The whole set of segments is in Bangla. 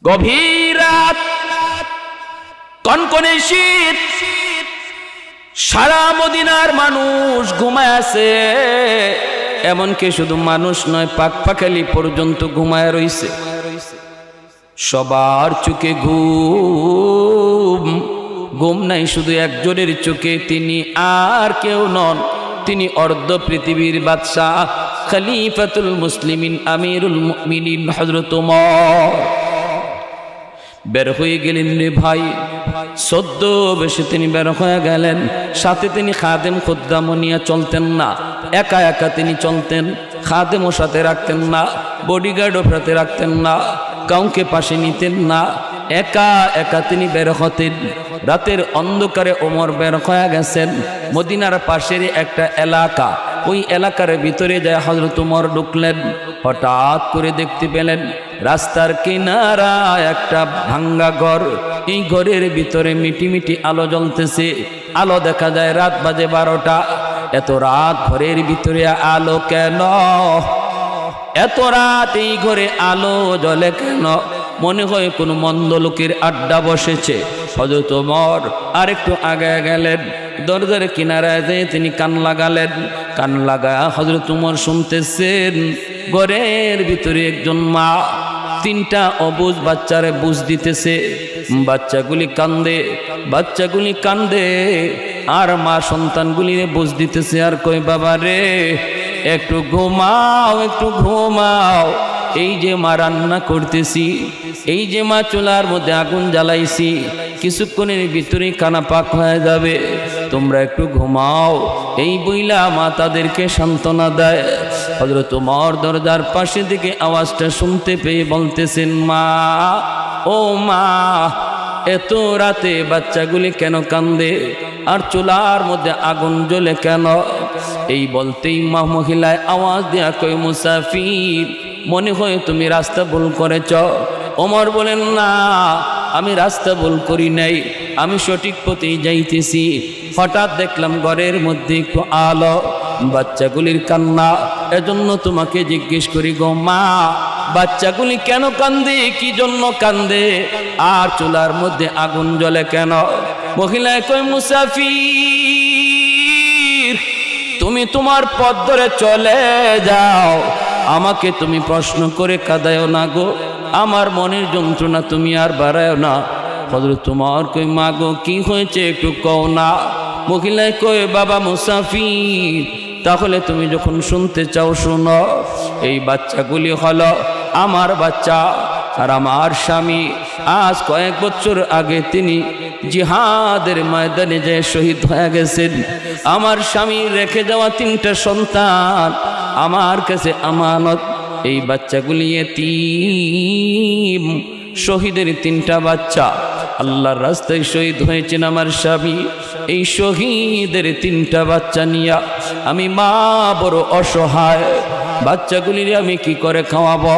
গভীর রাত, কনকনে শীত, সারা মদিনার মানুষ ঘুমায় আছে। এমনকি শুধু মানুষ নয়, পাখপাখালি পর্যন্ত ঘুমায় রইছে। সবার চোখে ঘুম, ঘুম নাই শুধু একজনের চোখে। তিনি আর কেউ নন, তিনি অর্ধ পৃথিবীর বাদশাহ, খলিফাতুল মুসলিমিন, আমিরুল মুমিনিন হযরত ওমর। বের হয়ে গেলেন রে ভাই, সদ্য বেশে তিনি বের হয়ে গেলেন। সাথে তিনি খাদেম খুদ্দাম নিয়ে চলতেন না, একা একা তিনি চলতেন। খাদেমও সাথে রাখতেন না, বডিগার্ডও সাথে রাখতেন না, কাউকে পাশে নিতেন না, একা একা তিনি বের হতেন। রাতের অন্ধকারে ওমর বের হয়ে গেছেন। মদিনার পাশের একটা এলাকা, ওই এলাকার ভিতরে যায় হযরত ওমর ঢুকলেন। হঠাৎ করে দেখতে পেলেন রাস্তার কিনারায় একটা ভাঙ্গা ঘর। এই ঘরের ভিতরে মিটি মিটি আলো জ্বলতেছে। আলো দেখা যায় রাত বাজে 12টা। এত রাত ঘরের ভিতরে আলো কেন? এত রাত এই ঘরে আলো জ্বলে কেন? মনে হয় কোনো মন্দ লোকের আড্ডা বসেছে। হযরত ওমর আর একটু আগে গেলেন, দরজার কিনারায় যেয়ে তিনি কান লাগালেন। কান লাগা হযরত ওমর শুনতেছেন ঘরের ভিতরে একজন মা 3টা অবুঝ বাচ্চারে বুঝ দিতেছে। বাচ্চাগুলি কান্দে, বাচ্চাগুলি কান্দে, আর মা সন্তানগুলিরে বুঝ দিতেছে আর কই, বাবা রে একটু ঘুমাও, একটু ঘুমাও। এই যে মা রান্না করতেছি, এই যে মা চুলার মধ্যে আগুন জ্বালাইছি, কিছুক্ষণের ভিতরেই কানা পাক হয়ে যাবে, তোমরা একটু ঘুমাও। এই বইলা মা তাদেরকে সান্ত্বনা দেয়। হযরত ওমর দরজার পাশে থেকে আওয়াজটা শুনতে পেয়ে বলতেছেন, মা, ও মা, এত রাতে বাচ্চাগুলি কেন কান্দে আর চুলার মধ্যে আগুন জ্বলে কেন? এই বলতেই মা মহিলায় আওয়াজ দেয়া কই, মুসাফির, মনে হয় তুমি রাস্তা ভুল করেছ। ওমর বলেন, না, আমি রাস্তা ভুল করি নাই, আমি সঠিক পথেই যাইতেছি। হঠাৎ দেখলাম ঘরের মধ্যে একটু আলো, বাচ্চাগুলির কান্না, এজন্য তোমাকে জিজ্ঞেস করি গো মা, বাচ্চাগুলি কেন কান্দে, কি জন্য কান্দে, আর চুলার মধ্যে আগুন জ্বলে কেন? মহিলায় কই, মুসাফির, তুমি তোমার পথ ধরে চলে যাও, আমাকে তুমি প্রশ্ন করে কাঁদায়ও না গো, আমার মনের যন্ত্রণা তুমি আর বাড়ায়ও না। হযরত ওমর কই, মা গো কি হয়েছে একটু কও না। মহিলায় কই, বাবা মুসাফির, তাহলে তুমি যখন শুনতে চাও শোনো। এই বাচ্চাগুলি হলো আমার বাচ্চা, আর আমার স্বামী আজ কয়েক বছর আগে তিনি জিহাদের ময়দানে যে শহীদ হয়ে গেছেন। আমার স্বামী রেখে যাওয়া 3টা সন্তান আমার কাছে আমানত। এই বাচ্চাগুলি এতিম, শহীদের 3টা বাচ্চা আল্লাহর রাস্তায় শহীদ হয়েছেন আমার স্বামী। এই শহীদের 3টা বাচ্চা নিয়া আমি মা বড় অসহায়। বাচ্চাগুলির আমি কি করে খাওয়াবো?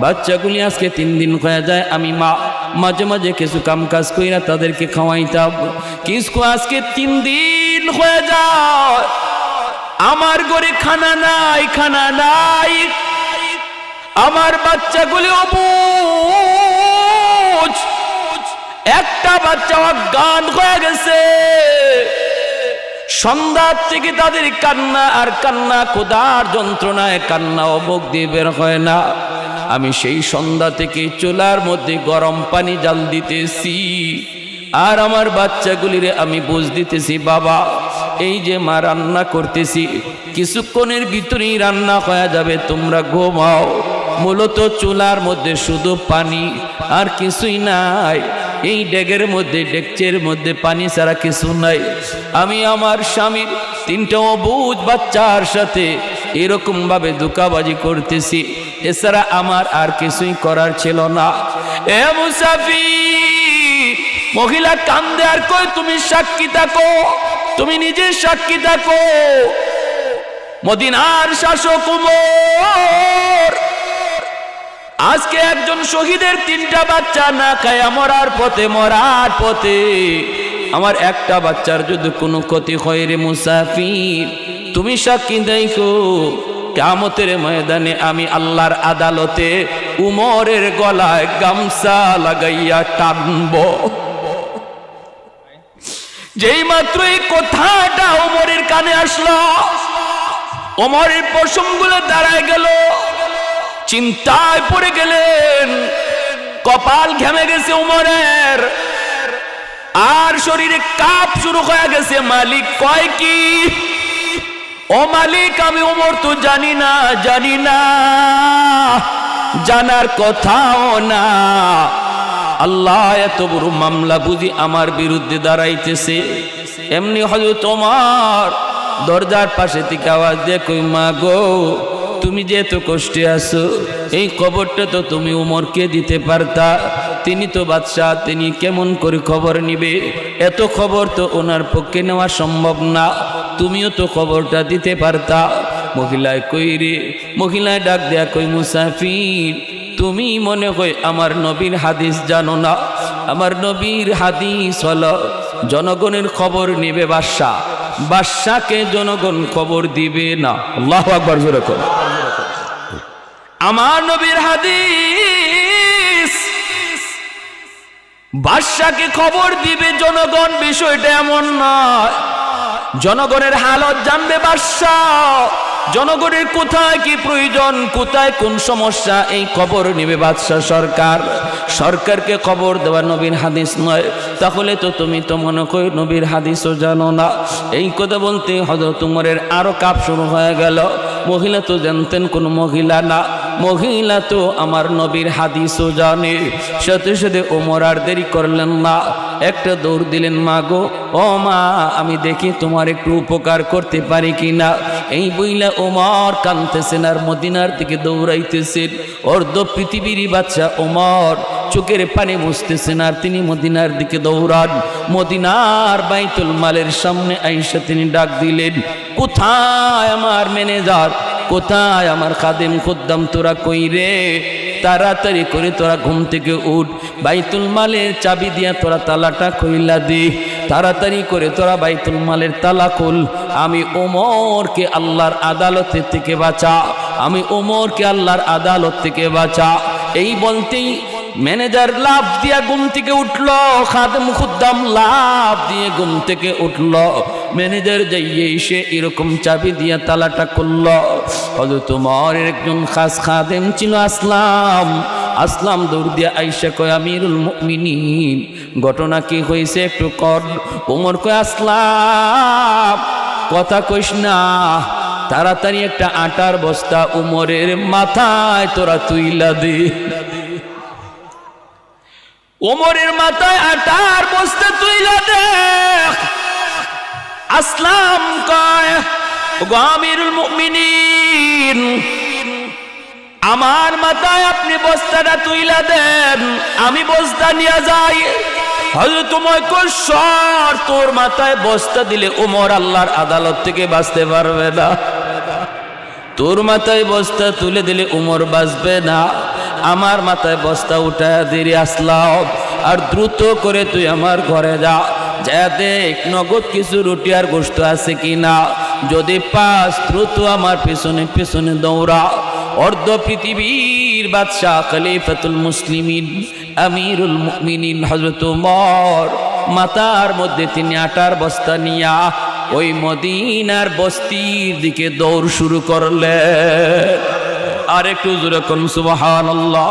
বাচ্চাগুলি আজকে 3 দিন হয়ে যায়, আমি মা মাঝে মাঝে কিছু কাম কাজ কইরা তাদেরকে খাওয়াইতাম, কিন্তু আজকে 3 দিন হয়ে যায় আমার ঘরে খানা নাই, খানা নাই। আমার বাচ্চাগুলি অবুঝ, একটা বাচ্চা অজ্ঞান হয়ে গেছে। সন্ধ্যা থেকে তাদের কান্না আর কান্না, ক্ষুধার যন্ত্রণায় কান্না অবুক দিয়ে বের হয় না। আমি সেই সন্ধ্যা থেকে চুলার মধ্যে গরম পানি জাল দিতেছি, আর আমার বাচ্চাগুলিরে আমি বুঝ দিতেছি, বাবা এই যে মা রান্না করতেছি, কিছুক্ষণের ভিতরেই রান্না হয়ে যাবে, তোমরা ঘুমাও। মূলত চুলার মধ্যে শুধু পানি আর কিছুই নাই। এই ডেগের মধ্যে, ডেকচের মধ্যে পানি ছাড়া কিছু নাই। আমি আমার স্বামীর 3টা অবুঝ বাচ্চার সাথে এরকম ভাবে ধোঁকাবাজি করতেছি, এছাড়া আমার আর কিছুই করার ছিল না। এ মুসাফির, মহিলা কান্দে আর কই, তুমি সাক্ষী থাকো, তুমি নিজে সাক্ষী থাকো। মদিনার শাসক ওমর আজকে একজন শহীদের 3টা বাচ্চা না খায়া মরার পথে, মরার পথে। আমার একটা বাচ্চার যদি কোনো ক্ষতি হয় রে মুসাফির, তুমি সাক্ষী দেখো, কিয়ামতের ময়দানে আমি আল্লাহর আদালতে উমরের গলায় গামছা লাগাইয়া টানবো। যেই মাত্র এই কথাটা ওমরের কানে আসলো, ওমরের পশমগুলো দাঁড়ায় গেল, চিন্তায় পড়ে গেলেন, কপাল ঘেমে গেছে ওমরের, আর শরীরে কাঁপ শুরু হয়ে গেছে। মালিক কয় কি? ও মালিক, আমি ওমর তো জানি না, জানি না, জানার কথাও না। আল্লাহ এত বড় মামলা বুঝি আমার বিরুদ্ধে দাঁড়াইতেছে। এমনি হযরত ওমর দরজার পাশে থেকে আওয়াজ দিয়ে কই, মা গো, তুমি যে এত কষ্টে আছো, এই খবরটা তো তুমি ওমরকে দিতে পারতা। তিনি তো বাদশাহ, তিনি কেমন করে খবর নিবে? এত খবর তো ওনার পক্ষে নেওয়া সম্ভব না, তুমিও তো খবরটা দিতে পারতা। মহিলায় কই রে, মহিলায় ডাক দেয়া কই, মুসাফির, তুমি মনে হয় আমার নবীর হাদিস জানো না? আমার নবীর হাদিস হলো জনগণের খবর নেবে বাদশাহ, বাদশাকে জনগণ খবর দিবে না। আল্লাহু আকবার, জোরে কর। আমার নবীর হাদিস বাদশাকে খবর দিবে জনগণ, বিষয়টা এমন নয়। জনগণের হালত জানবে বাদশাহ, জনগণের কোথায় কি প্রয়োজন, কোথায় কোন সমস্যা, এই খবর নেবে বাদশাহ সরকার। সরকারকে খবর দেওয়া নবীর হাদিস নয়। তাহলে তো তুমি তো মনে করো নবীর হাদিসও জানো না। এই কথা বলতে হযরত ওমরের আরো কাঁপ শুরু হয়ে গেল। মহিলা তো জানতেন কোন মহিলা না, মহিলা তো আমার নবীর হাদিসও জানে। সাথে সাথে ওমর আর দেরি করলেন না, একটা দৌড় দিলেন, মা গো, ও মা, আমি দেখি তোমার একটু উপকার করতে পারি কিনা। এই বইলা ওমর কাঁদতেছেন আর মদিনার দিকে দৌড়াইতেছেন। অর্ধ পৃথিবীর বাচ্চা ওমর চোখের পানি মুছতেছেন আর তিনি মদিনার দিকে দৌড়ান। মদিনার বাইতুল মালের সামনে আইসা তিনি ডাক দিলেন, কোথায় আমার ম্যানেজার, কোথায় আমার খাদেম খুদ্দাম, তোরা কই রে? তাড়াতাড়ি করে তোরা ঘুম থেকে উঠ, বাইতুল মালের চাবি দিয়া তোরা তালাটা খুইলা দে, তাড়াতাড়ি করে তোরা বাইতুল মালের তালা খুল। আমি ওমরকে আল্লাহর আদালত থেকে বাঁচা, আমি ওমরকে আল্লাহর আদালত থেকে বাঁচা। এই বলতেই ম্যানেজার লাভ দিয়া ঘুম থেকে উঠল, খাদেম খুদ্দাম লাভ দিয়ে ঘুম থেকে উঠল। ম্যানেজার যাইয়ে এসে এরকম চাবি দিয়া তালাটা করল। হযরত ওমরের একজন খাস খাদেম ছিল আসলাম। আসলাম দৌড় দিয়া আইসা কয়, আমিরুল মুমিনিন, ঘটনা কি হয়েছে একটু কর। ওমর কয়, আসলাম, কথা কইস না, তাড়াতাড়ি একটা আটার বস্তা ওমরের মাথায় তোরা তুইলা দে। ওমরের মাথায় আটার বস্তা তুইলা দে। আসলাম কয়, আমিরুল মুমিনিন, আমার মাথায় আপনি বস্তাটা তুইলা দেন, আমি বস্তা নিয়ে যাই। হযরত ওমর কয়, সর, তোর মাথায় বস্তা দিলে ওমর আল্লাহর আদালত থেকে বাঁচতে পারবে না। তোর মাথায় বস্তা তুলে দিলে ওমর বাঁচবে না। আমার মাথায় বস্তা উঠায় দিরে আসলাম, আর দ্রুত করে তুই আমার ঘরে যা, যা দেখ নগদ কিছু রুটি আর গোশত আছে কিনা। যদি পাস দ্রুত আমার পেছনে পেছনে দৌড়া। অর্ধ পৃথিবীর বাদশাহ খলিফাতুল মুসলিমিন আমিরুল মুমিনিন হযরত ওমর মাথার মধ্যে তিনি আটার বস্তা নিয়া ওই মদিনার বস্তির দিকে দৌড় শুরু করলেন। আর একটু জোরে কোন সুবহানাল্লাহ।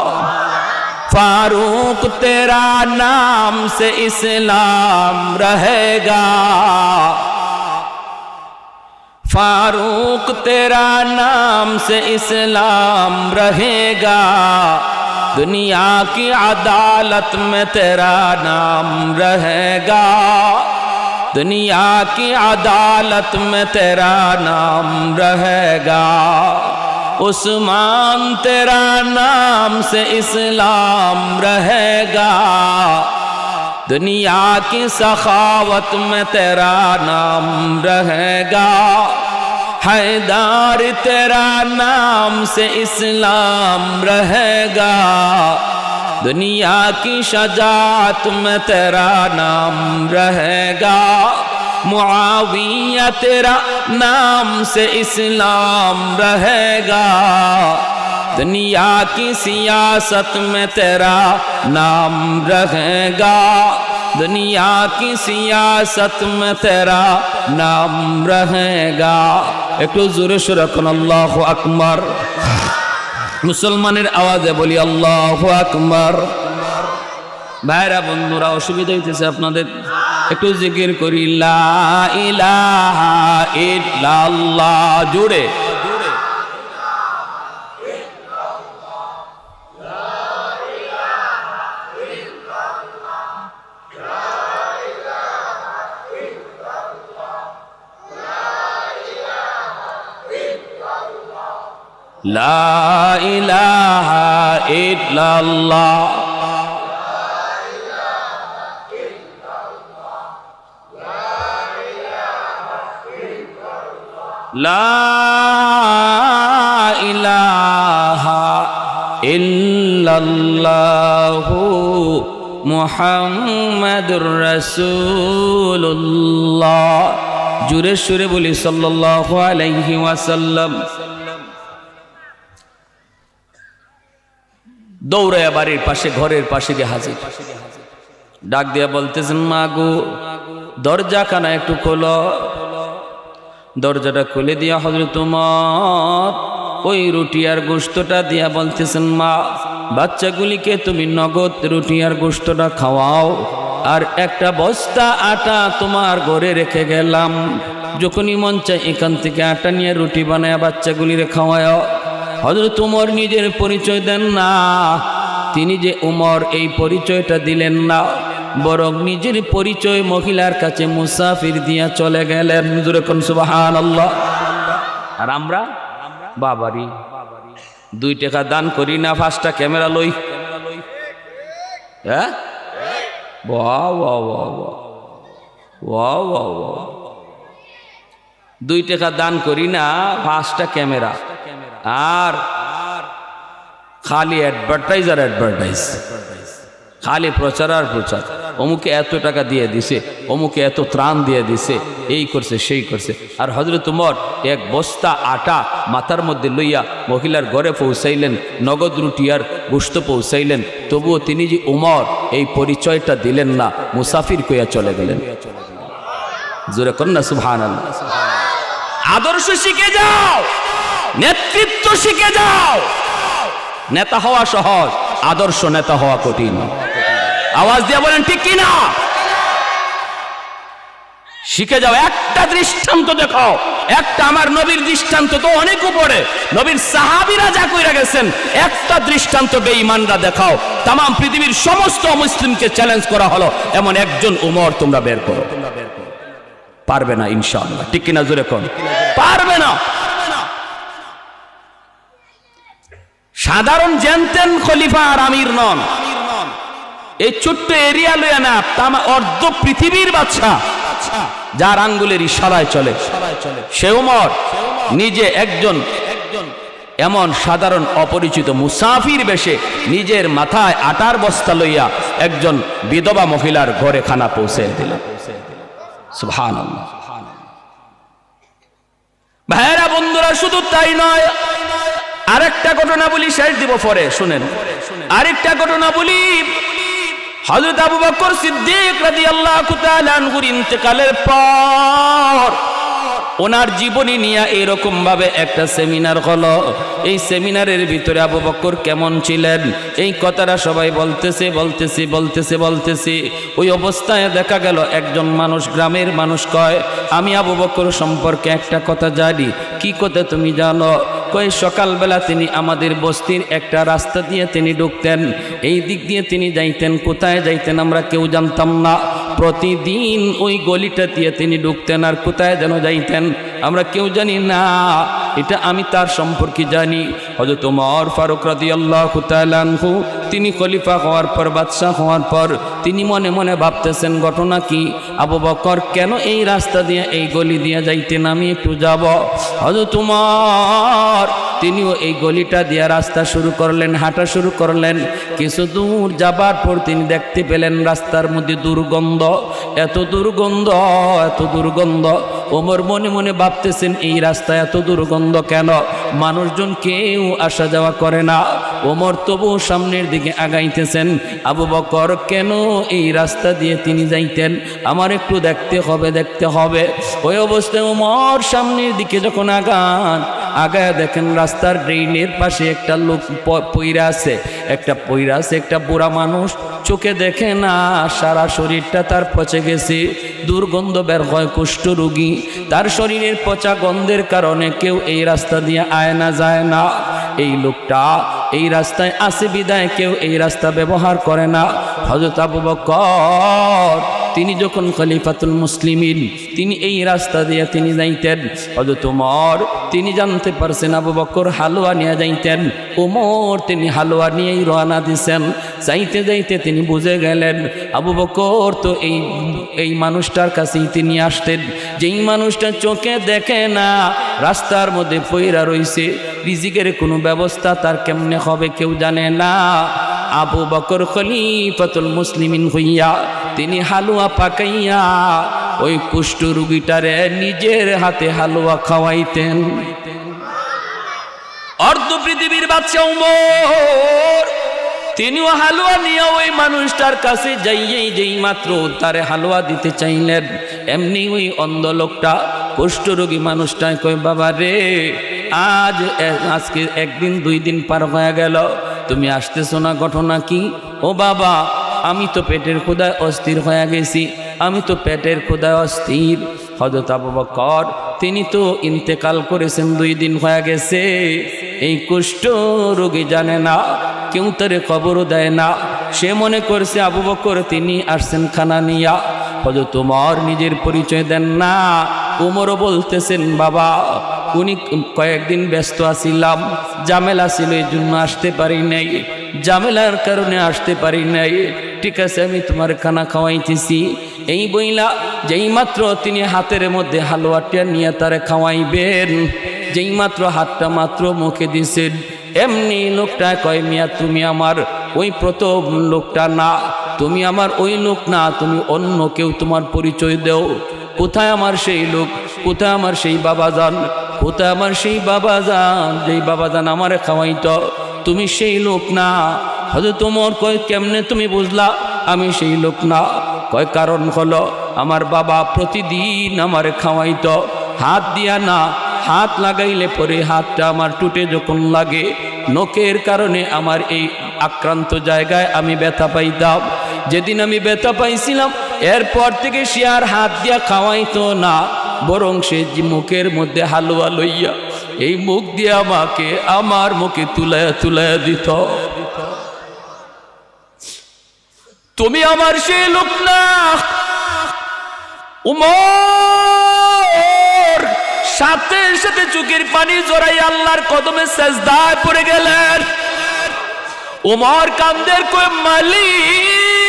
फारूक तेरा नाम से इस्लाम रहेगा, फारूक तेरा नाम से इस्लाम रहेगा, दुनिया की अदालत में तेरा नाम रहेगा, दुनिया की अदालत में तेरा नाम रहेगा, उस्मान तेरा नाम से इस्लाम रहेगा, दुनिया की सखावत में तेरा नाम रहेगा, हैदर तेरा नाम से इस्लाम रहेगा, दुनिया की शजाअत में तेरा नाम रहेगा, मुआविया तेरा नाम से इस्लाम रहेगा दुनिया की सियासत में तेरा नाम रहेगा दुनिया की सियासत में तेरा नाम रहेगा একটু জোরে সুরে কোন আল্লাহু আকবার মুসলমানের আওয়াজে বলি আল্লাহু আকবার ভাইরা বন্ধুরা অসুবিধা হইতেছে আপনাদের একটু জিকির করি লা ইলাহা ইল্লাল্লাহ জোরে লা ইলাহা ইল্লাল্লাহ লা ইলাহা ইল্লাল্লাহু মুহাম্মাদুর রাসূলুল্লাহ জোরে সুরে বলি সাল্লাল্লাহু আলাইহি ওয়াসাল্লাম দৌড়ায়া বাড়ির পাশে ঘরের পাশে গিয়ে হাজির ডাক দিয়া বলতেছেন মা গো দরজাখানা একটু খোলো দরজাটা খুলে দিয়া হযরত উমর ওই রুটি আর গোশতটা দিয়া বলতেছেন মা বাচ্চাগুলিকে তুমি নগদ রুটি আর গোশতটা খাওয়াও আর একটা বস্তা আটা তোমার ঘরে রেখে গেলাম যখনই মন চায় এখান থেকে আটা নিয়ে রুটি বানায় বাচ্চাগুলিরে খাওয়াও হযরত উমর নিজের পরিচয় দেন না তিনি যে উমর এই পরিচয়টা দিলেন না বরং নিজের পরিচয় মহিলার কাছে মুসাফির দিয়া চলে গেলেন জোরে কোন সুবহানাল্লাহ আর আমরা বাবারি 2 টাকা দান করি না 5টা ক্যামেরা লই হ্যাঁ ওয়াও ওয়াও ওয়াও ওয়াও 2 টাকা দান করি না 5টা ক্যামেরা আর খালি অ্যাডভার্টাইজ খালি প্রচার আর প্রচার অমুকে এত টাকা দিয়ে দিছে অমুকে এত ত্রাণ দিয়ে দিছে এই করছে সেই করছে আর হযরত উমর এক বস্তা আটা মাথার মধ্যে লইয়া মহিলার ঘরে পৌঁছাইলেন নগদ রুটি আর গোশত পৌঁছাইলেন তবুও তিনি যে উমর এই পরিচয়টা দিলেন না মুসাফির কইয়া চলে গেলেন জোরে কোন না সুবহানাল্লাহ আদর্শ শিখে যাও নেতৃত্ব শিখে যাও নেতা হওয়া সহজ আদর্শ নেতা হওয়া কঠিন আওয়াজ দিয়ে বলেন ঠিক কি না শিখে যাও একটা দৃষ্টান্ত দেখাও একটা আমার নবীর দৃষ্টান্ত তো অনেক উপরে নবীর সাহাবীরা যা কইরা গেছেন একটা দৃষ্টান্ত বেঈমানরা দেখাও তাম পৃথিবীর সমস্ত মুসলিমকে চ্যালেঞ্জ করা হলো এমন একজন উমর তোমরা বের করো পারবে না ইনশাআল্লাহ ঠিক কি না জোরে কোন পারবে না সাধারণ জানতেন খলিফা আর আমির নন এই ছোট্ট এরিয়া লইয়া না তামা অর্ধ পৃথিবীর বাদশা যার আঙ্গুলের ইশারায় চলে সে উমর নিজে একজন এমন সাধারণ অপরিচিত মুসাফির বেশে নিজের মাথায় আটার বস্তা লইয়া একজন বিধবা মহিলার ঘরে খানা পৌঁছে দিলেন সুবহানাল্লাহ ভাইরা বন্ধুরা শুধু তাই নয় আরেকটা ঘটনা বলি শেষ দিব পরে শুনেন আরেকটা ঘটনা বলি হযরত আবু বকর সিদ্দিক রাদিয়াল্লাহু তাআলা আনহুর ইন্তেকালের পর ওনার জীবনী নিয়ে এরকম ভাবে একটা সেমিনার হলো এই সেমিনারের ভিতরে আবু বকর কেমন ছিলেন এই কথাটা সবাই বলতেছে ওই অবস্থায় দেখা গেল একজন মানুষ গ্রামের মানুষ কয় আমি আবু বকর সম্পর্কে একটা কথা জানি কি কথা তুমি জানো কই সকালবেলা তিনি আমাদের বস্তির একটা রাস্তা দিয়ে তিনি ঢুকতেন এই দিক দিয়ে তিনি যাইতেন কোথায় যাইতেন আমরা কেউ জানতাম না প্রতিদিন ওই গলিটা দিয়ে তিনি ঢুকতেন আর কোথায় যেন যাইতেন আমরা কেউ জানি না এটা আমি তার সম্পর্কে জানি হযরত ওমর ফারুক রাদিয়াল্লাহু তাআলা আনহু তিনি খলিফা হওয়ার পর বাদশা হওয়ার পর তিনি মনে মনে ভাবতেছেন ঘটনা কি আবু বকর কেন এই রাস্তা দিয়ে এই গলি দিয়ে যাইতেন আমি একটু যাব হযরত ওমর তিনিও এই গলিটা দিয়ে রাস্তা শুরু করলেন, হাঁটা শুরু করলেন। কিছু দূর যাবার পর তিনি দেখতে পেলেন রাস্তার মধ্যে দুর্গন্ধ, এত দুর্গন্ধ, এত দুর্গন্ধ। ওমর মনে মনে ভাবতেছেন এই রাস্তায় এত দুর্গন্ধ কেন, মানুষজন কেউ আসা যাওয়া করে না। ওমর তবু সামনের দিকে আগাইতেছেন। আবু বকর কেন এই রাস্তা দিয়ে তিনি যাইতেন, আমার একটু দেখতে হবে, দেখতে হবে। ওই অবস্থায় ওমর সামনের দিকে যখন আগায় দেখেন রাস্তার ড্রেনের পাশে একটা লোক পইরা আছে, একটা বুড়া মানুষ, চোখে দেখে না, সারা শরীরটা তার পচে গেছে, দুর্গন্ধ বের হয়, কুষ্ঠরোগী। তার শরীরের পচা গন্ধের কারণে কেউ এই রাস্তা দিয়ে আয় না, যায় না। এই লোকটা এই রাস্তায় আসে বিদায় কেউ এই রাস্তা ব্যবহার করে না। হযরত আবু বকর তিনি যখন খলিফাতুল মুসলিমিন, তিনি এই রাস্তা দিয়ে তিনি যাইতেন। হযরত ওমর তিনি জানতে পারছেন আবু বকর হালুয়া নিয়ে যাইতেন। ওমর তিনি হালুয়া নিয়েই রওনা দিছেন। যাইতে যাইতে তিনি বুঝে গেলেন আবু বকর তো এই মানুষটার কাছেই তিনি আসতেন, যেই মানুষটা চোখে দেখে না, রাস্তার মধ্যে পইরা রইছে, রিজিকের কোনো ব্যবস্থা তার কেমনে হবে কেউ জানে না। আবু বকর খলিফাতুল মুসলিমিন হইয়া তিনি হালুয়া পাকাইয়া ওই কুষ্ঠ রোগীটারে নিজের হাতে হালুয়া খাওয়াইতেন। অর্ধ পৃথিবীর বাদশা ওমর তিনিও হালুয়া নিয়ে ওই মানুষটার কাছে যাইয়েই যেই মাত্র তারে হালুয়া দিতে চাইলেন, এমনি ওই অন্ধ লোকটা কুষ্ঠরোগী মানুষটাই কয়, বাবা রে, আজকে একদিন 2 দিন পার হয়ে গেল, তুমি আসতেছো না, ঘটনা কি? ও বাবা, আমি তো পেটের ক্ষুধায় অস্থির হয়ে গেছি, আমি তো পেটের ক্ষুধায় অস্থির। হযরত আবু বকর তিনি তো ইন্তেকাল করেছেন, 2 দিন হয়ে গেছে। এই কুষ্ঠ রোগী জানে না, কেউ তারে খবরও দেয় না। সে মনে করছে আবু বকর তিনি আসছেন খানা নিয়া। হযরত ওমর নিজের পরিচয় দেন না। ওমরও বলতেছেন, বাবা উনি কয়েকদিন ব্যস্ত আছিলাম, ঝামেলা ছিল, এই জন্য আসতে পারি নাই, ঝামেলার কারণে আসতে পারি নাই। ঠিক আছে, আমি তোমার খানা খাওয়াইতেছি। এই বইলা যেই মাত্র তিনি হাতের মধ্যে হালুয়াটা নিয়ে তারে খাওয়াইবেন, যেই মাত্র হাতটা মাত্র মুখে দিছেন, এমনি লোকটা কয়, মিয়া তুমি আমার ওই প্রথম লোকটা না, তুমি আমার ওই লোক না, তুমি অন্য কেউ, তোমার পরিচয় দেও। কোথায় আমার সেই লোক, কোথায় আমার সেই বাবাজান, কোথায় আমার সেই বাবাজান, যেই বাবাজান আমারে খাওয়াইতো, তুমি সেই লোক না। হযরত ওমর কয়, কেমনে তুমি বুঝলা আমি সেই লোক না? কয়, কারণ হলো আমার বাবা প্রতিদিন আমারে খাওয়াইতো, হাত দিয়া না, হাত লাগাইলে পরে হাতটা আমার টুটে যখন লাগে, নখের কারণে আমার এই আক্রান্ত জায়গায় আমি ব্যথা পাইতাম। যেদিন আমি ব্যথা পাইছিলাম, এরপর থেকে সে আর হাত দিয়া খাওয়াইতো না, বরং সে মুখের মধ্যে হালুয়া লইয়া এই মুখ দিয়ে আমাকে আমার মুখে তুলায়া তুলায়া দিত। তুমি আমার সেই লোক না। ওমর সাথে সাথে চোখের পানি জড়াই আল্লাহর কদমে সেজদায় পড়ে গেলেন। ওমর কান্দের কয়, মালিক,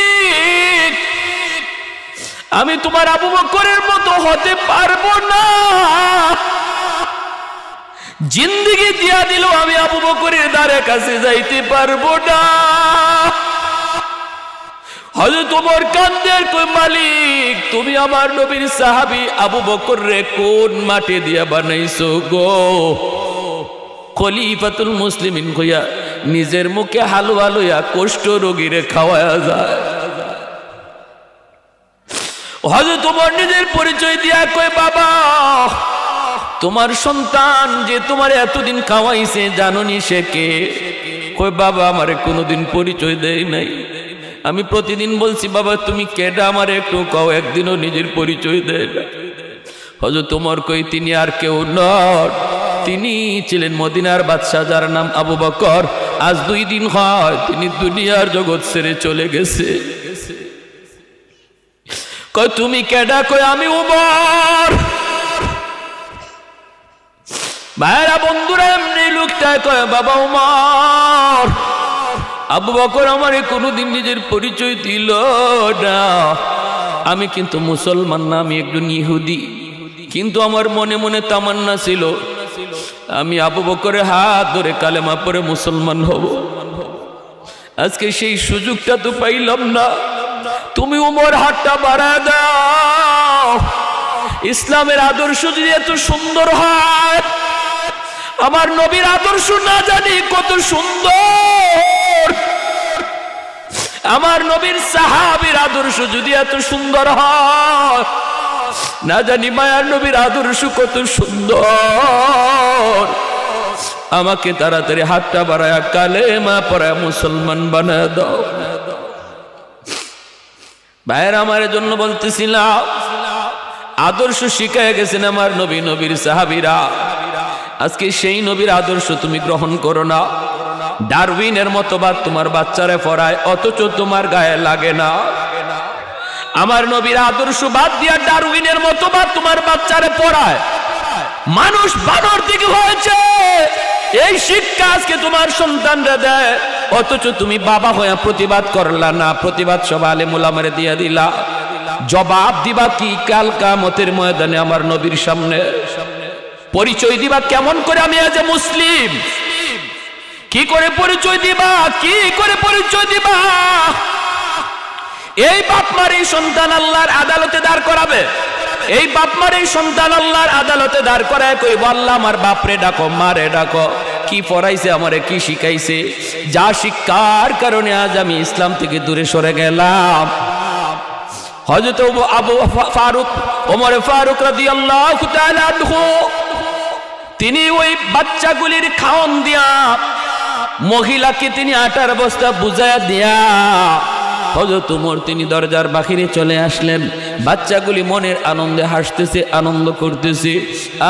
আমি তোমার আবু বকরের মতো হতে পারবো না, জিন্দেগি দিয়া দিল আমি আবু বকরের দ্বারে কাছে যাইতে পারবো না। হযরত ওমর কান্দের কয়, মালিক, তুমি আমার নবীর সাহাবী আবু বকর রে কোন মাটি দিয়া বানাইছো গো? খলিফাতুল মুসলিমিন কইয়া নিজের মুখে হালুয়া লইয়া কুষ্ঠ রোগীরে খাওয়ায়া যায়। হযরত ওমর নিজের পরিচয় দিয়া কয়, বাবা, তোমার সন্তান যে তোমার এতদিন খাওয়াইছে জানোনি সে কে? কয়, বাবা আমারে কোনোদিন পরিচয় দেয় নাই। আমি প্রতিদিন বলছি, বাবা তুমি কেডা আমারে একটু কও, একদিনও নিজের পরিচয় দেয় না। হযরত ওমর কই, তিনি আর কেউ নন, তিনি ছিলেন মদিনার বাদশা, যার নাম আবু বকর। আজ 2 দিন হয় তিনি দুনিয়ার জগৎ ছেড়ে চলে গেছে। কয়, তুমি কেডা? কয়, আমি ওমর। ভাইরা বন্ধুরা, এমনি লোকটা কয়, বাবা ওমর। আবু বকর আমারে কোনোদিন নিজের পরিচয় দিল না। আমি কিন্তু মুসলমান না, আমি একজন ইহুদি, কিন্তু আমার মনে মনে তামান্না ছিল আমি আবু বকরের হাত ধরে কালেমা পড়ে মুসলমান হব। আজকে সেই সুযোগটা তো পাইলাম না। তুমি উমর হাতটা বাড়ায় দাও। ইসলামের আদর্শ যদি এত সুন্দর হয়, আমার নবীর আদর্শ না জানি কত সুন্দর, আমার নবীর সাহাবীর আদর্শ যদি এত সুন্দর হয়, না জানি মায়ার নবীর আদর্শ কত সুন্দর। আমাকে তাড়াতাড়ি হাতটা বাড়ায় কালেমা পড়ায় মুসলমান বানায় দাও। ভাইয়ের আমার জন্য বলতেছিলাম, আদর্শ শিখায় গেছেন আমার নবী, নবীর সাহাবীরা। আজকে সেই নবীর আদর্শ তুমি গ্রহণ করো না। ডারউইনের মতবাদ তোমার বাচ্চারে পড়ায়, অথচ তোমার গায়ে লাগে না। আমার নবীর আদর্শ বাদ দিয়া ডারউইনের মতবাদ তোমার বাচ্চারে পড়ায়। মানুষ বানর দিকে হয়েছে, এই শিক্ষা আজকে তোমার সন্তানরা দেয়, অথচ তুমি বাবা হয়ে প্রতিবাদ করলা না। প্রতিবাদ সব আলেম ওলামারে দিয়া দিলা। জবাব দিবা কি কাল কিয়ামতের ময়দানে আমার নবীর সামনে? পরিচয় দিবা কেমন করে আমি আজ মুসলিম? কি করে পরিচয় দিবা? কি করে পরিচয় দিবা? এই বাপ মার এই সন্তান আল্লাহর আদালতে দাঁড় করাবে। এই বাপ মার এই সন্তান আল্লাহর আদালতে দাঁড় করায় কইব, আল্লাহ আমার বাপরে ডাকো, মারে ডাকো। কি পড়াইছে আমারে, কি শিখাইছে? যা শিক্ষার কারণে আজ আমি ইসলাম থেকে দূরে সরে গেলাম। হযরত আবু ফারুক, ওমর ফারুক রাদিয়াল্লাহু তাআলা আনহু, তিনি ওই বাচ্চাগুলির খাওন দিয়া মহিলাকে তিনি আটার বস্তা বুঝায়া দিয়া হযরত ওমর তিনি দরজার বাহিরে চলে আসলেন। বাচ্চাগুলি মনের আনন্দে হাসতেছে, আনন্দ করতেছে।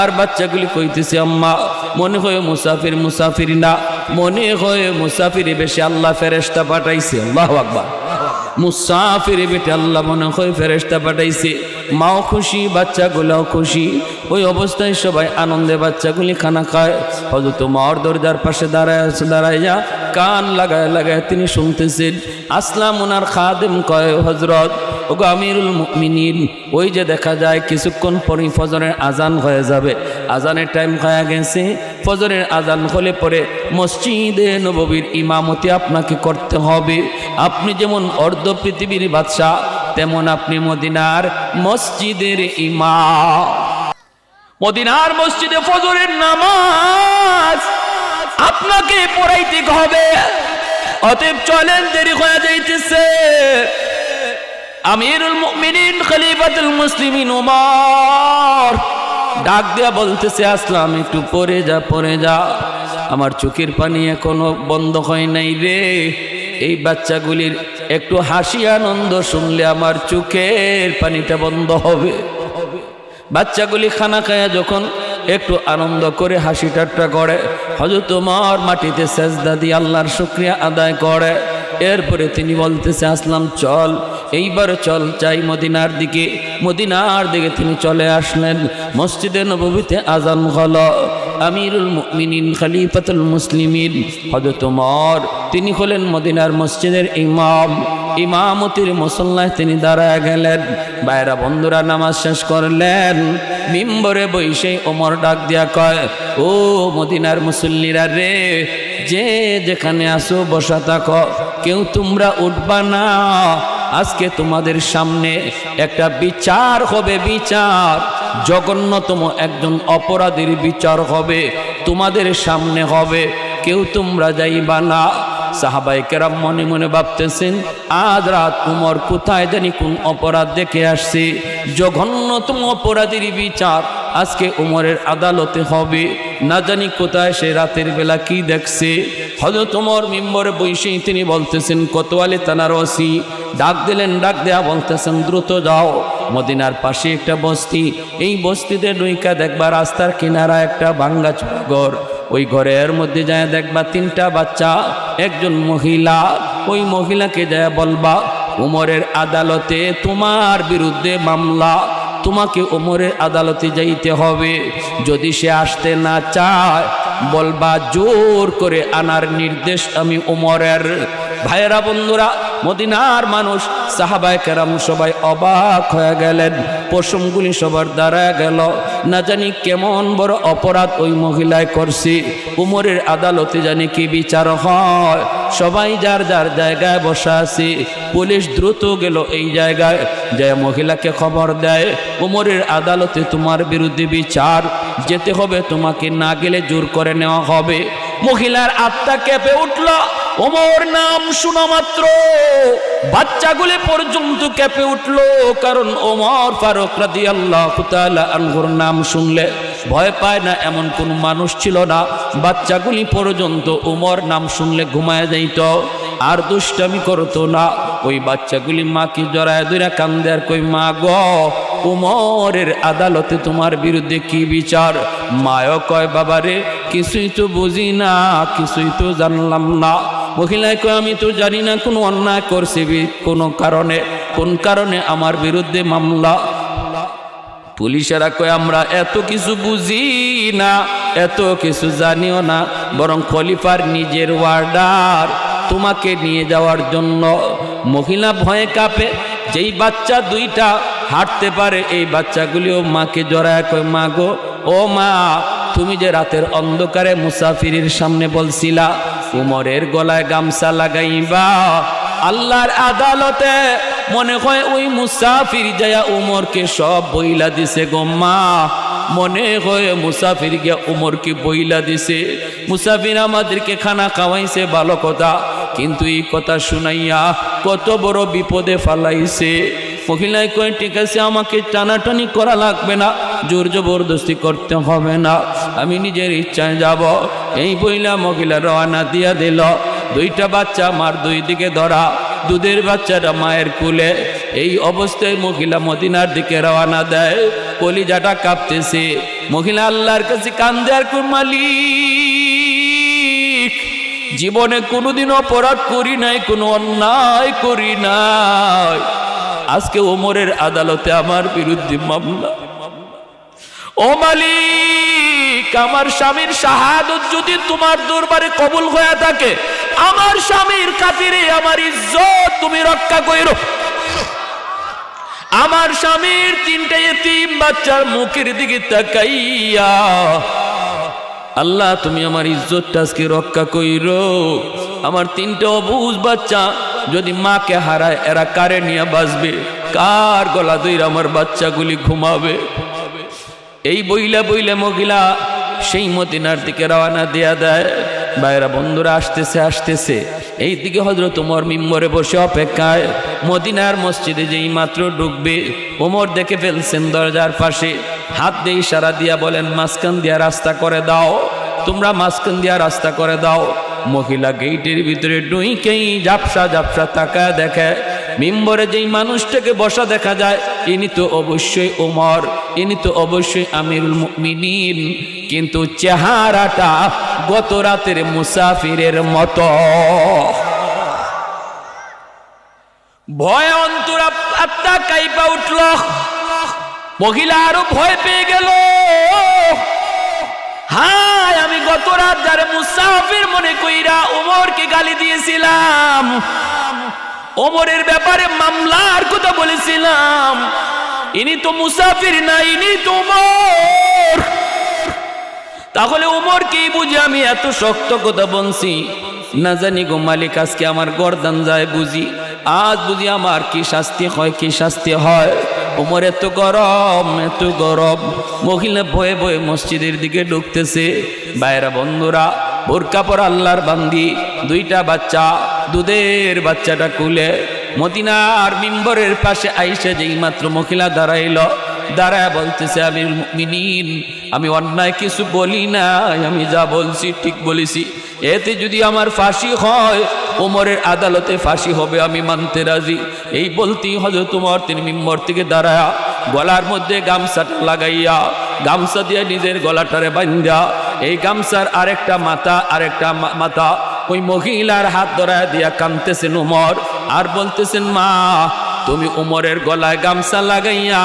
আর বাচ্চাগুলি কইতেছে, আম্মা মনে হয় মুসাফির, মুসাফির না, মনে হয় মুসাফিরে বেশি আল্লাহ ফেরেশতা পাঠাইছে। আল্লাহু আকবার। মুসাফিরে বেটে আল্লাহ মনে হয় ফেরেশতা পাঠাইছে। মাও খুশি, বাচ্চাগুলাও খুশি। ওই অবস্থায় সবাই আনন্দে বাচ্চাগুলি খানা খায়। হযরত ওমর দরজার পাশে দাঁড়াইয়া কান লাগায় লাগায় তিনি শুনতেছেন। আসলাম ওনার খাদেম কয়, হযরত ওগো আমিরুল মুমিনিন, ওই যে দেখা যায় কিছুক্ষণ পরই ফজরের আজান হয়ে যাবে, আজানের টাইম হয়ে গেছে। ফজরের আজান হলে পরে মসজিদে নববীর ইমামতি আপনাকে করতে হবে। আপনি যেমন অর্ধ পৃথিবীর বাদশা, তেমন আপনি মদিনার মসজিদের ইমাম। মদিনার মসজিদে ফজরের নামাজ আপনাকে পড়াইতে হবে। অতএব চলেন, দেরি হয়ে যাইতেছে। আমিরুল মুমিনিন খলিফাতুল মুসলিমিন ওমর ডাক দিয়া বলতেছে, আসলাম একটু পরে যা, পরে যা। আমার চোখের পানি এখনো বন্ধ হয় নাই রে। এই বাচ্চাগুলির একটু হাসি আনন্দ শুনলে আমার চোখের পানিটা বন্ধ হবে। বাচ্চাগুলি খানা খায়া যখন একটু আনন্দ করে হাসি ঠাট্টা করে, হযরত ওমর মাটিতে সেজদা দিয়ে আল্লাহর শুকরিয়া আদায় করে। এরপরে তিনি বলতেছে, আসলাম চল, এইবার চল চাই মদিনার দিকে। মদিনার দিকে তিনি চলে আসলেন। মসজিদে নববীতে আজান হলো। আমিরুল মুমিনিন খলিফাতুল মুসলিমিন হযরত ওমর তিনি হলেন মদিনার মসজিদের ইমাম। ইমামতির মুসল্লায় তিনি দাঁড়ায় গেলেন। বাইরা বন্ধুরা নামাজ শেষ করলেন। মিম্বরে বসে ওমর ডাক দিয়া কয়, ও মদিনার মুসল্লিরা রে, যে যেখানে আসো বসা থাকো, কেউ তোমরা উঠবা না। আজকে তোমাদের সামনে একটা বিচার হবে, বিচার। জঘন্যতম একজন অপরাধীর বিচার হবে, তোমাদের সামনে হবে, কেউ তোমরা যাইবা না। সাহাবায়ে কেরাম মনে মনে ভাবতেছেন, আজ রাত উমর কোথায় জানি কোন অপরাধ দেখে আসছে। জঘন্যতম অপরাধীর বিচার আজকে উমরের আদালতে হবে। না জানি কোথায় সে রাতের বেলা কি দেখছে। হযরত ওমর মিম্বরে বসে তিনি বলতেছেন, কোতোয়ালি থানার ওসি ডাক দিলেন। ডাক দেয়া বলতেছেন, দ্রুত যাও, মদিনার পাশে একটা বস্তি, এই বস্তিতে ঢুইকা দেখবা রাস্তার কিনারা একটা ভাঙ্গা ঘর। ওই ঘরের মধ্যে যায় দেখবা তিনটা বাচ্চা, একজন মহিলা। ওই মহিলাকে যায় বলবা, উমরের আদালতে তোমার বিরুদ্ধে মামলা, তোমাকে উমরের আদালতে যাইতে হবে। যদি সে আসতে না চায়, বলবা জোর করে আনার নির্দেশ আমি উমরের। ভাইয়েরা বন্ধুরা, মদিনার মানুষ সাহাবায়ে কেরাম সবাই অবাক হয়ে গেলেন, পশমগুলি সবার দাঁড়ায় গেল। না জানি কেমন বড় অপরাধ ওই মহিলায় করছি, উমরের আদালতে জানি কি বিচার হয়। সবাই যার যার জায়গায় বসা আছে। পুলিশ দ্রুত গেল এই জায়গায়, যে মহিলাকে খবর দেয় উমরের আদালতে তোমার বিরুদ্ধে বিচার, যেতে হবে, তোমাকে না গেলে জোর করে নেওয়া হবে। মহিলার আত্মা কেঁপে উঠল। ওমর নাম শোনা মাত্র বাচ্চাগুলি পর্যন্ত কেঁপে উঠল, কারণ ওমর ফারুক রাদিয়াল্লাহু তাআলা আনহুর নাম শুনলে ভয় পায় না এমন কোন মানুষ ছিল না। বাচ্চাগুলি পর্যন্ত ওমর নাম শুনলে ঘুমায় যাইত, আর দুষ্টামি করতো না। ওই বাচ্চাগুলি মাকে জড়ায় ধরে কান্দে আর কই, মা গো, উমরের আদালতে তোমার বিরুদ্ধে কি বিচার? মায়ও কয়, বাবারে কিছুই তো বুঝি না, কিছুই তো জানলাম না। মহিলায় কয়, আমি তো জানি না কোনো অন্যায় করছি কোনো কারণে, কোন কারণে আমার বিরুদ্ধে মামলা। পুলিশেরা কয়, আমরা এত কিছু বুঝি না, এত কিছু জানিও না, বরং খলিফার নিজের অর্ডার তোমাকে নিয়ে যাওয়ার জন্য। মহিলা ভয়ে কাঁপে। যেই বাচ্চা দুইটা হাঁটতে পারে এই বাচ্চাগুলিও মাকে জড়ায় কয়, মা গো, ও মা, তুমি যে রাতের অন্ধকারে মুসাফিরের সামনে বলছিলা উমরের গলায় গামছা লাগাইবা, আল্লাহর আদালতে মনে হয় ওই মুসাফির যায়া উমরকে সব বইলা দিছে গো মা, মনে হয় মুসাফির গিয়া উমরকে বইলা দিছে। মুসাফির আমাদেরকে খানা খাওয়াইছে ভালো কথা, কিন্তু এই কথা শুনাইয়া কত বড় বিপদে ফালাইছে। মহিলায় কয়, ঠিক আছে, আমাকে টানাটানি করা লাগবে না, জোর জবরদস্তি করতে হবে না, আমি নিজের ইচ্ছায় যাব। এই বইলা মহিলা রওনা দিয়া দিল। দুইটা বাচ্চা মার দুই দিকে ধরা, দুধের বাচ্চাটা মায়ের কুলে। এই অবস্থায় মহিলা মদিনার দিকে রওনা দেয়। কলিজাটা কাঁপতেছে। মহিলা আল্লাহর কাছে কান্দে আর কয়, মালিক, জীবনে কোনোদিন অপরাধ করি নাই, কোনো অন্যায় করি নাই, আজকে ওমরের আদালতে আমার বিরুদ্ধে মামলা। ও মালিক, আমার স্বামীর শাহাদত যদি তোমার দরবারে কবুল হয়ে থাকে, আমার স্বামীর খাতিরে আমার ইজ্জত তুমি রক্ষা কইরো। আমার স্বামীর তিনটা ইতিম বাচ্চার মুখের দিকে তাকাইয়া আল্লাহ তুমি আমার ইজ্জতটা আজকে রক্ষা কইরো। আমার তিনটা অবুঝ বাচ্চা যদি মাকে হারায়, এরা কারে নিয়ে বাঁচবে? কার গলা ধইরা আমার বাচ্চাগুলি ঘুমাবে? এই বইলা বইলা মহিলা সেই মদিনার দিকে রওনা দিয়া দেয়। ভাইরা বন্ধুরা, আসতেছে আসতেছে এই দিকে হযরত ওমর মিম্বরে বসে অপেক্ষায়। মদিনার মসজিদে যেই মাত্র ঢুকবে, ওমর দেখে ফেলছেন দরজার পাশে, হাত দিয়ে ইশারা দিয়া বলেন, মাঝখান দিয়া রাস্তা করে দাও, তোমরা মাঝখান দিয়া রাস্তা করে দাও। মহিলা গেইটের ভিতরে ঢুইকেই ঝাপসা ঝাপসা তাকায় দেখে মিম্বরে যেই মানুষটাকে বসা দেখা যায়, ইনি তো অবশ্যই ওমর, ইনি তো অবশ্যই আমিরুল মুমিনিন, কিন্তু চেহারাটা গত রাতের মুসাফিরের মতো। ভয় অন্তর আত্মা কাইপা উঠল। মহিলা আরো ভয় পেয়ে গেল। হায়, আমি গত রাত যারে মুসাফির মনে কইরা ওমরকে গালি দিয়েছিলাম, ওমরের ব্যাপারে মামলার কথা বলেছিলাম, ইনি তো মুসাফির না, ইনি তো ওমর। তাহলে ওমর কি বুঝি আমি এত শক্ত কথা বলছি? না জানি গো মালিক, আজকে আমার গর্দান যায় বুঝি, আজ বুঝি আমার কি শাস্তি হয়, কি শাস্তি হয়। ওমর এত গরম, এত গরম। মহিলা ভয়ে ভয়ে মসজিদের দিকে ঢুকতেছে। বাইরা বন্ধুরা, বোরকা পরা আল্লাহর বান্দি, দুইটা বাচ্চা, দুধের বাচ্চাটা কুলে মদিনার মিম্বরের পাশে আইসা যেই মাত্র মহিলা দাঁড়াইল, দাঁড়ায় বলতেছে, আমিরুল মুমিনিন, আমি অন্যায় কিছু বলি না, আমি যা বলছি ঠিক বলেছি, এতে যদি আমার ফাঁসি হয়, ওমরের আদালতে ফাঁসি হবে, আমি মানতে রাজি। এই বলতেই হযরত ওমর তিনি মিম্বর থেকে দাঁড়ায়া গলার মধ্যে গামছাটা লাগাইয়া, গামছা দিয়ে নিজের গলাটারে বান্ধা, এই গামছার আরেকটা মাথা ওই মহিলার হাত ধরায় দিয়া কাঁদতেছেন ওমর, আর বলতেছেন, মা, তুমি ওমরের গলায় গামছা লাগাইয়া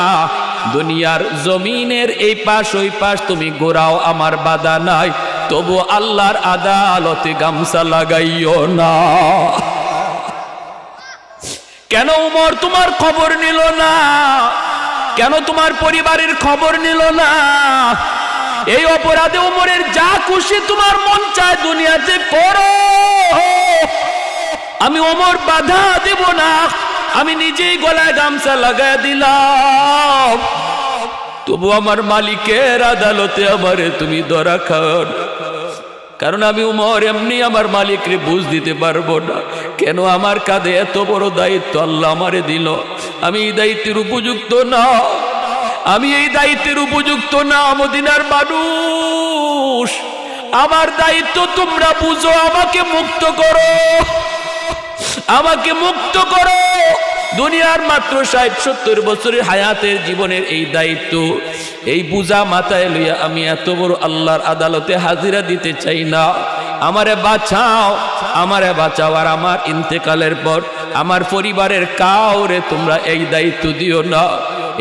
দুনিয়ার জমিনের এই পাশ ওই পাশ তুমি ঘোরাও, আমার বাধা নাই, তবু আল্লাহর আদালতে গামছা লাগাইও না। কেন উমর তোমার খবর নিল না? কেন তোমার পরিবারের খবর নিল না? এই অপরাধে উমরের যা খুশি তোমার মন চায় দুনিয়াতে করো, আমি ওমর বাধা দেব না। আমি নিজেই গলায় গামছা লাগায় দিলাম, তবু আমার মালিকের আদালতে আমারে তুমি ধরা খাও, কারণ আমি ওমর এমনি আমার মালিকরে বুঝ দিতে পারবো না কেন আমার কাঁধে এত বড় দায়িত্ব আল্লাহ আমারে দিল। আমি এই দায়িত্বের উপযুক্ত না, আমি এই দায়িত্বের উপযুক্ত না। মদিনার মানুষ, আমার দায়িত্ব তোমরা বুঝো, আমাকে মুক্ত করো, আমাকে মুক্ত করো। দুনিয়ার মাত্র 60-70 বছরের হায়াতের জীবনের এই দায়িত্ব, এই বুঝা মাথায় লইয়া আমি এত বড় আল্লাহর আদালতে হাজিরা দিতে চাই না। আমারে বাঁচাও, আমারে বাঁচাও। আর আমার ইন্তেকালের পর আমার পরিবারের কাউরে তোমরা এই দায়িত্ব দিও না,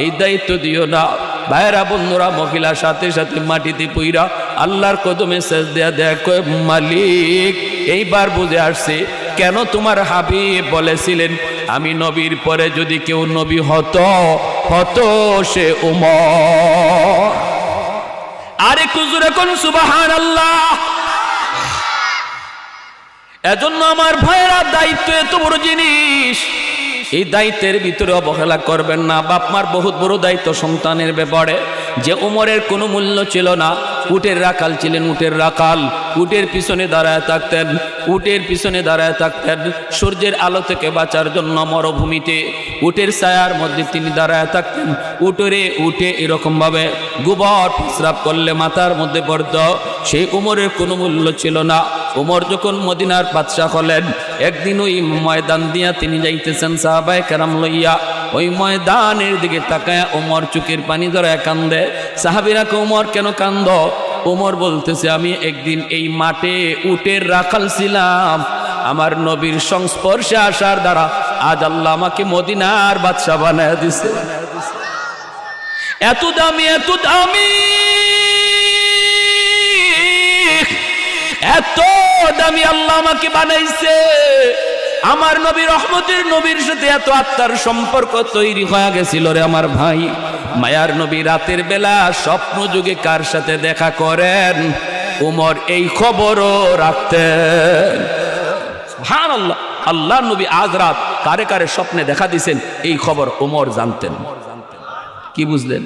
এই দায়িত্ব দিও না। ভাইরা বন্ধুরা, মহিলা সাথে সাথে মাটিতে পইরা আল্লাহর কদমে সেজদা দেয়া কয়, মালিক এইবার বুঝে আসছে কেন তোমার হাবিব বলেছিলেন আমি নবীর পরে যদি কেউ নবী হতো হতো সে উমর। আরে কুজুরে কোন সুবহানাল্লাহ। এজন্য আমার ভাইরা, দায়িত্ব এত বড় জিনিস, এই দায়িত্বের ভিতরে অবহেলা করবেন না। বাপ মার বহুত বড় দায়িত্ব সন্তানের ব্যাপারে। যে উমরের কোনো মূল্য ছিল না, উটের রাখাল ছিলেন, উটের রাখাল, উটের পিছনে দাঁড়ায় থাকতেন, উটের পিছনে দাঁড়ায় থাকতেন সূর্যের আলো থেকে বাঁচার জন্য মরুভূমিতে উটের ছায়ার মধ্যে তিনি দাঁড়ায় থাকতেন। উঠে এরকম ভাবে গোবর প্রস্রাব করলে মাথার মধ্যে পড়ত। সেই উমরের কোনো মূল্য ছিল না। উমর যখন মদিনার বাদশাহ হলেন, একদিন ওই ময়দান দিয়া তিনি যাইতেছেন সাহাবায়ে কেরাম লইয়া। ওই ময়দানের দিকে তাকায় উমর চোখের পানি ধরে কান্দে। সাহাবীরা কয়, উমর কেন কান্দ? উমর বলতেছে, আমি একদিন এই মাঠে উটের রাখাল ছিলাম, আমার নবীর সংস্পর্শে আসার দ্বারা আজ আল্লাহ আমাকে মদিনার বাদশাহ বানায় দিছে। এত দামি, এত দামি, এত দামি আল্লাহ আমাকে বানাইছে। আমার নবী রহমতের নবীর সাথে এত আত্মার সম্পর্ক তৈরি হয়ে গেছিল রে আমার ভাই। মায়ার নবী রাতের বেলা স্বপ্ন যুগে কার সাথে দেখা করেন? উমর এই খবরও রাখতেন। সুবহানাল্লাহ। আল্লাহ নবী আজ রাত কারে কারে স্বপ্নে দেখা দিছেন এই খবর উমর জানতেন। কি বুঝলেন?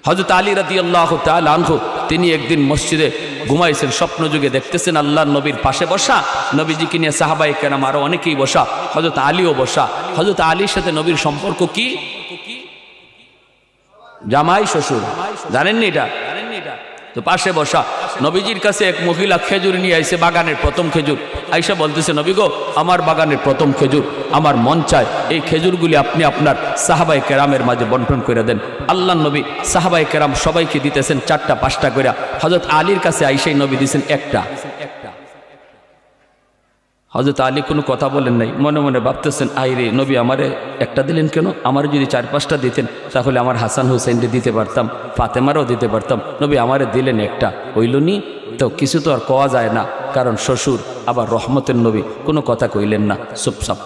হযরত আলী রাদিয়াল্লাহু তাআলা আনহু তিনি একদিন মসজিদে ঘুমাইছেন, স্বপ্ন যুগে দেখতেছেন আল্লাহর নবীর পাশে বসা, নবীজিকে নিয়ে সাহাবায়ে কেরাম আরো অনেকেই বসা, হযরত আলীও বসা। হযরত আলীর সাথে নবীর সম্পর্ক কি? জামাই শ্বশুর, জানেননি এটা? তো পাশে বসা নবীজির কাছে এক মহিলা খেজুর নিয়ে আইছে, বাগানের প্রথম খেজুর। আইসা বলতেছে, নবী গো, আমার বাগানের প্রথম খেজুর, আমার মন চায় এই খেজুরগুলি আপনি আপনার সাহাবায়ে কেরামের মাঝে বন্টন করে দেন। আল্লাহর নবী সাহাবায়ে কেরাম সবাইকে দিতেছেন 4টা 5টা করে। হযরত আলীর কাছে আইসাই নবী দিয়েছেন একটা। হযরত আলী কোনো কথা বলেন নাই, মনে মনে ভাবতেছেন, আইরে নবী আমারে একটা দিলেন কেন? আমার যদি 4-5টা দিতেন তাহলে আমার হাসান হুসাইনকে দিতে পারতাম, ফাতেমারও দিতে পারতাম। নবী আমারে দিলেন একটা, হইল নি তো কিছু তো আর কওয়া যায় না, কারণ শ্বশুর আবার রহমতের নবী, কোনো কথা কইলেন না, চুপচাপ।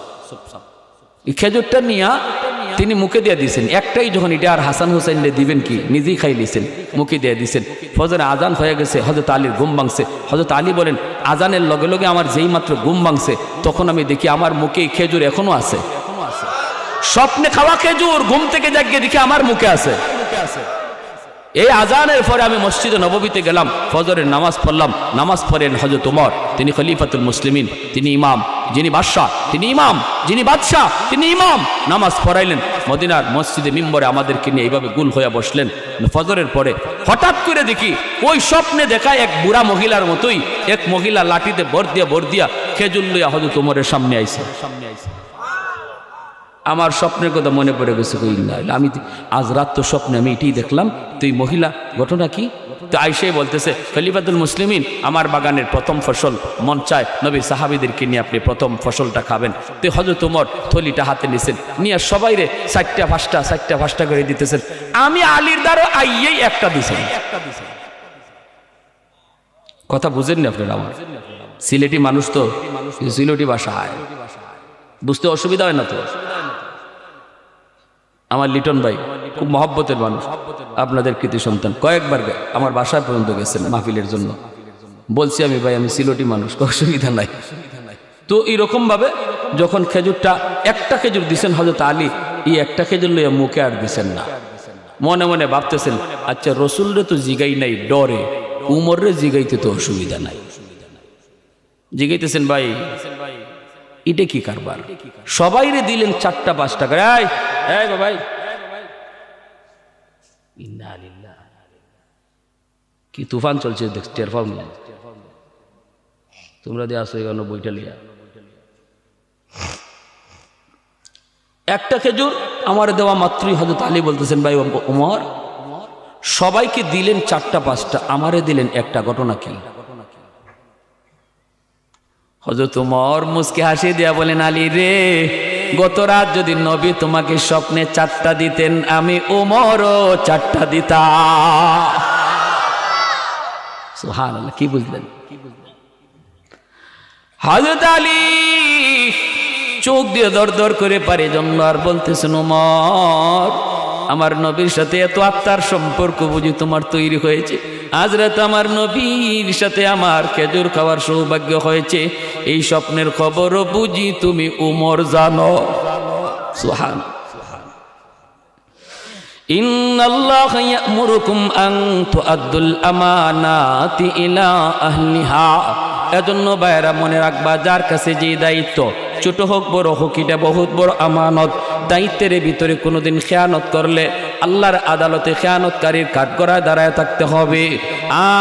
এই খেজুরটা নিয়া তিনি মুখে দিয়ে দিয়েছেন একটাই, যখন এটা আর হাসান হুসাইনকে দিবেন কি, নিজেই খাই নিছেন, মুখে দিয়ে দিয়েছেন। ফজরে আজান হয়ে গেছে, হযরত আলীর ঘুম ভাঙছে। হযরত আলী বলেন, আজানের লগে লগে আমার যেই মাত্র ঘুম ভাঙছে তখন আমি দেখি আমার মুখে এই খেজুর এখনো আছে। স্বপ্নে খাওয়া খেজুর ঘুম থেকে জাগিয়ে দেখি আমার মুখে আছে। এই আজানের পরে আমি মসজিদে নববীতে গেলাম, ফজরের নামাজ পড়লাম। নামাজ পড়েন হযরত ওমর, তিনি খলিফাতুল মুসলিমিন, তিনি ইমাম, যিনি বাদশাহ তিনি ইমাম, যিনি বাদশাহ তিনি ইমাম। নামাজ পড়াইলেন মদিনার মসজিদে মিম্বরে, আমাদেরকে নিয়ে এইভাবে গুল হয়ে বসলেন। ফজরের পরে হঠাৎ করে দেখি ওই স্বপ্নে দেখা এক বুড়া মহিলার মতোই এক মহিলা লাঠিতে ভর দিয়া খেজুর লইয়া হযরত ওমরের সামনে আইছে। আমার স্বপ্নের কথা মনে পড়ে গেছে, আমি আজ রাত তো স্বপ্নে আমি এটাই দেখলাম। তো এই মহিলা ঘটনা কি? তো আয়েশা বলতেছে, খলিফাতুল মুসলিমিন, আমার বাগানের প্রথম ফসল, মন চায় নবীর সাহাবীদেরকে নিয়ে আপনি প্রথম ফসলটা খাবেন। তো হযরত ওমর থলিটা হাতে নিছেন, নিয়ে সবাইরে 4টা 5টা করে দিতেছেন। আমি আলীর দ্বারা আইয়েই একটা দিছেন। কথা বুঝেন না আপনারা? আমার সিলেটি মানুষ তো, সিলেটি ভাষা বুঝতে অসুবিধা হয় না তো? আমার লিটন ভাই খুব মহব্বতের মানুষ, আপনাদের কৃতি সন্তান, কয়েকবার আমার বাসায় পর্যন্ত গেছেন মাহফিলের জন্য। বলছি আমি ভাই আমি সিলটি মানুষ, অসুবিধা নাই। তো এইরকম ভাবে যখন খেজুরটা একটা খেজুর দিছেন হযরত আলী, এই একটা খেজুর লইয়া মুখে আর দিছেন না, মনে মনে ভাবতেছেন আচ্ছা রসুলরে তো জিগাই নাই ডরে, উমররে জিগাইতে তো অসুবিধা নাই। জিগাইতেছেন ভাই এটা কি কারবার, সবাইরে দিলেন 4টা 5টা করে। এই ভাই কি তুফান চলছে টের পাও না তোমরা দিয়ে আসো এখানে বইটা লিয়া। একটা খেজুর আমার দেওয়া মাত্রই হযরত আলী বলতেছেন ভাই ওমর সবাইকে দিলেন 4টা 5টা, আমারে দিলেন একটা, ঘটনা কি? হযরত ওমর মুস্কি হাসি দিয়া বলেন আলী রে, গত রাত যদি নবী তোমাকে স্বপ্নে 4টা দিতেন, আমি ওমরও 4টা দিতাম। সুবহানাল্লাহ, কি বুঝলেন? হযরত আলী চোখ দিয়ে দর দর করে পারে জন্য আর বলতেছেন ওমর আমার নবীর সাথে এত আত্মার সম্পর্ক বুঝি তোমার তৈরি হয়েছে, আজ রাতে আমার নবীর সাথে আমার খেজুর খাওয়ার সৌভাগ্য হয়েছে, এই স্বপ্নের খবরও বুঝি তুমি ওমর জানো। সুবহানাল্লাহ। ইন্নাল্লাহা ইয়া'মুরুকুম আন তুআদ্দুল আমানাতি ইলা আহলিহা। এজন্য ভাইরা মনে রাখবা যার কাছে যে দায়িত্ব ছোট হোক বড় হোক এটা বহুত বড় আমানত, দায়িত্বের ভিতরে কোনোদিন খেয়ানত করলে আল্লাহর আদালতে খেয়ানতকারীর কাঠগড়ায় দাঁড়ায় থাকতে হবে।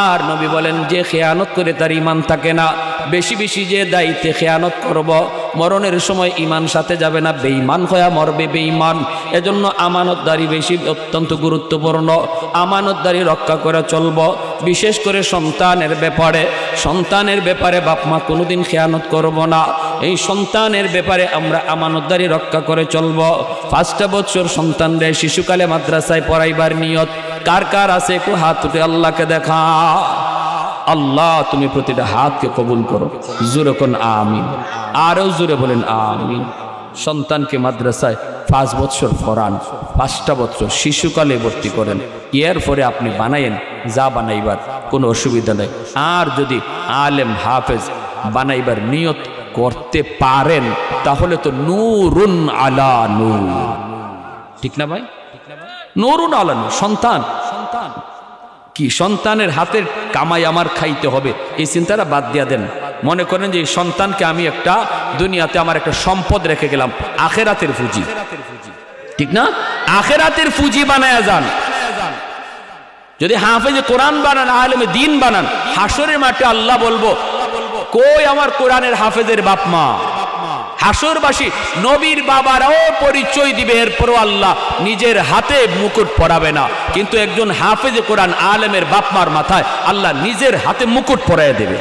আর নবী বলেন যে খেয়ানত করে তার ঈমান থাকে না, বেশি বেশি যে দায়িত্বে খেয়ানত করব মরণের সময় ঈমান সাথে যাবে না, বেঈমান হয়ে মরবে বেঈমান। এজন্য আমানতদারি বেশি অত্যন্ত গুরুত্বপূর্ণ, আমানতদারি রক্ষা করে চলব। বিশেষ করে সন্তানের ব্যাপারে বাপ মা কোনোদিন খেয়ানত করব না, এই সন্তানের ব্যাপারে আমরা আমানতদারি রক্ষা করে চলব। 5টা বছর সন্তানদের শিশুকালে মাদ্রাসায় পড়াইবার নিয়ত কার কার আছে একটু হাত উঠে আল্লাহকে দেখা। আল্লাহ তুমি প্রতিটা হাতকে কবুল করো, জোরে কোন আমিন, আরো জোরে বলেন আমিন। সন্তানকে মাদ্রাসায় 5 বছর পড়ান, 5টা বছর শিশুকালে ভর্তি করেন, এরপরে আপনি বানায়েন যা বানাইবার, কোনো অসুবিধা নেই। আর যদি আলেম হাফেজ বানাইবার নিয়ত করতে পারেন তাহলে তো নূরুন আলা নূর, ঠিক না ভাই? নূরুন আলা নূর। সন্তান কি সন্তানের হাতের কামাই আমার খাইতে হবে এই চিন্তাটা বাদ দিয়া দেন। মনে করেন যে এই সন্তানকে আমি একটা দুনিয়াতে আমার একটা সম্পদ রেখে গেলাম, আখেরাতের পুঁজি, ঠিক না? আখেরাতের পুঁজি বানায়া যান। যদি হাফেজে কোরআন বানান, আলেমে দ্বীন বানান, হাসরের মাঠে আল্লাহ বলবো কই আমার কোরআনের হাফেজের বাপ মা? হাসরবাসী নবীর বাবারাও পরিচয় দিবে, এরপরও আল্লাহ নিজের হাতে মুকুট পরাবে না, কিন্তু একজন হাফেজে কোরআন আলেমের বাপ মার মাথায় আল্লাহ নিজের হাতে মুকুট পরায় দেবে।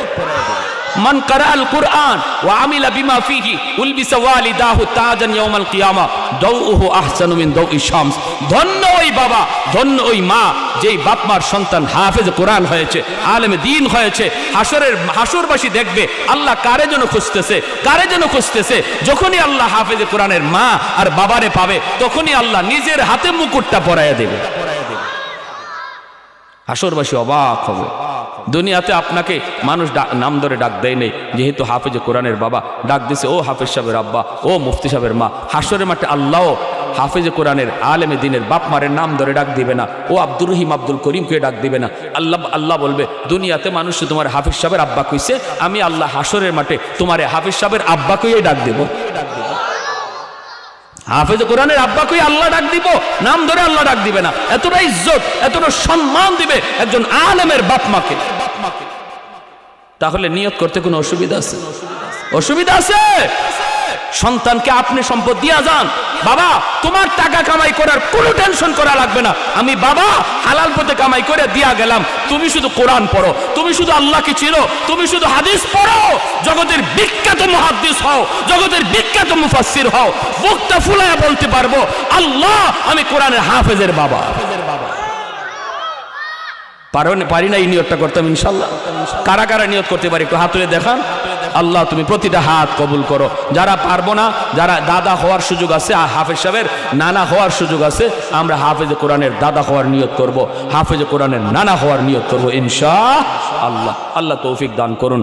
মান কারাআল কুরআন ওয়া আমিলা বিমা ফিহি উলবিসা ওয়ালিদাহু তাজান ইয়াউমাল কিয়ামা দাউহু আহসানু মিন দাউই শামস। ধন্য ওই বাবা, ধন্য ওই মা যেই বাপ মার সন্তান হাফেজ কোরআন হয়েছে, আলেমে দ্বীন হয়েছে। হাসরবাসী দেখবে আল্লাহ কারে যেন খুঁজতেছে। যখনই আল্লাহ হাফেজ কোরআনের মা আর বাবারে পাবে তখনই আল্লাহ নিজের হাতে মুকুটটা পরাইয়া দেবে। হাসরবাসী অবাক হবে। দুনিয়াতে আপনাকে মানুষ নাম ধরে ডাক দেয় নেই, যেহেতু হাফেজ কোরআনের বাবা ডাক দিছে ও হাফেজ সাহেবের আব্বা, ও মুফতি সাহেবের মা। হাসরের মাঠে আল্লাহ হাফেজ কোরআনের আলেমে দ্বীনের বাপ মারের নাম ধরে ডাক দিবে না, ও আব্দুর রহিম আব্দুল করিমকে ডাক দিবে না। আল্লাহ বলবে দুনিয়াতে মানুষ তোমার হাফেজ সাহেবের আব্বা কইছে, আমি আল্লাহ হাসরের মাঠে তোমার হাফেজ সাহেবের আব্বা কইয়ে ডাক দেব। হাফেজ কোরআনের আব্বাকে আল্লাহ ডাক দিব, নাম ধরে আল্লাহ ডাক দিবে না। এতটা ইজ্জত, এতটা সম্মান দিবে একজন আলেমের বাপ মাকে। তাহলে নিয়ত করতে কোনো অসুবিধা আছে? অসুবিধা আছে? সন্তানকে আপনি সম্পদ দিয়া যান, বাবা তোমার টাকা কামাই করার কোনো টেনশন করা লাগবে না, আমি বাবা হালাল পথে কামাই করে দিয়া গেলাম, তুমি শুধু কোরআন পড়ো, তুমি শুধু আল্লাহকে চিনো, তুমি শুধু হাদিস পড়ো, জগতের বিখ্যাত মুহাদ্দিস হও, জগতের বিখ্যাত মুফাসসির হও, বক্তা ফুলায়া বলতে পারবো আল্লাহ আমি কোরআনের হাফেজের বাবা। পারি না এই নিয়তটা করতাম ইনশাল্লাহ? কারা কারা নিয়ত করতে পারি একটু হাত তুলে দেখান। আল্লাহ তুমি প্রতিটা হাত কবুল করো। যারা পারবো না, যারা দাদা হওয়ার সুযোগ আছে, হাফেজ সাহেবের নানা হওয়ার সুযোগ আছে, আমরা হাফেজে কোরআনের দাদা হওয়ার নিয়ত করব, হাফেজে কোরআনের নানা হওয়ার নিয়ত করব ইনশাআল্লাহ। আল্লাহ তৌফিক দান করুন।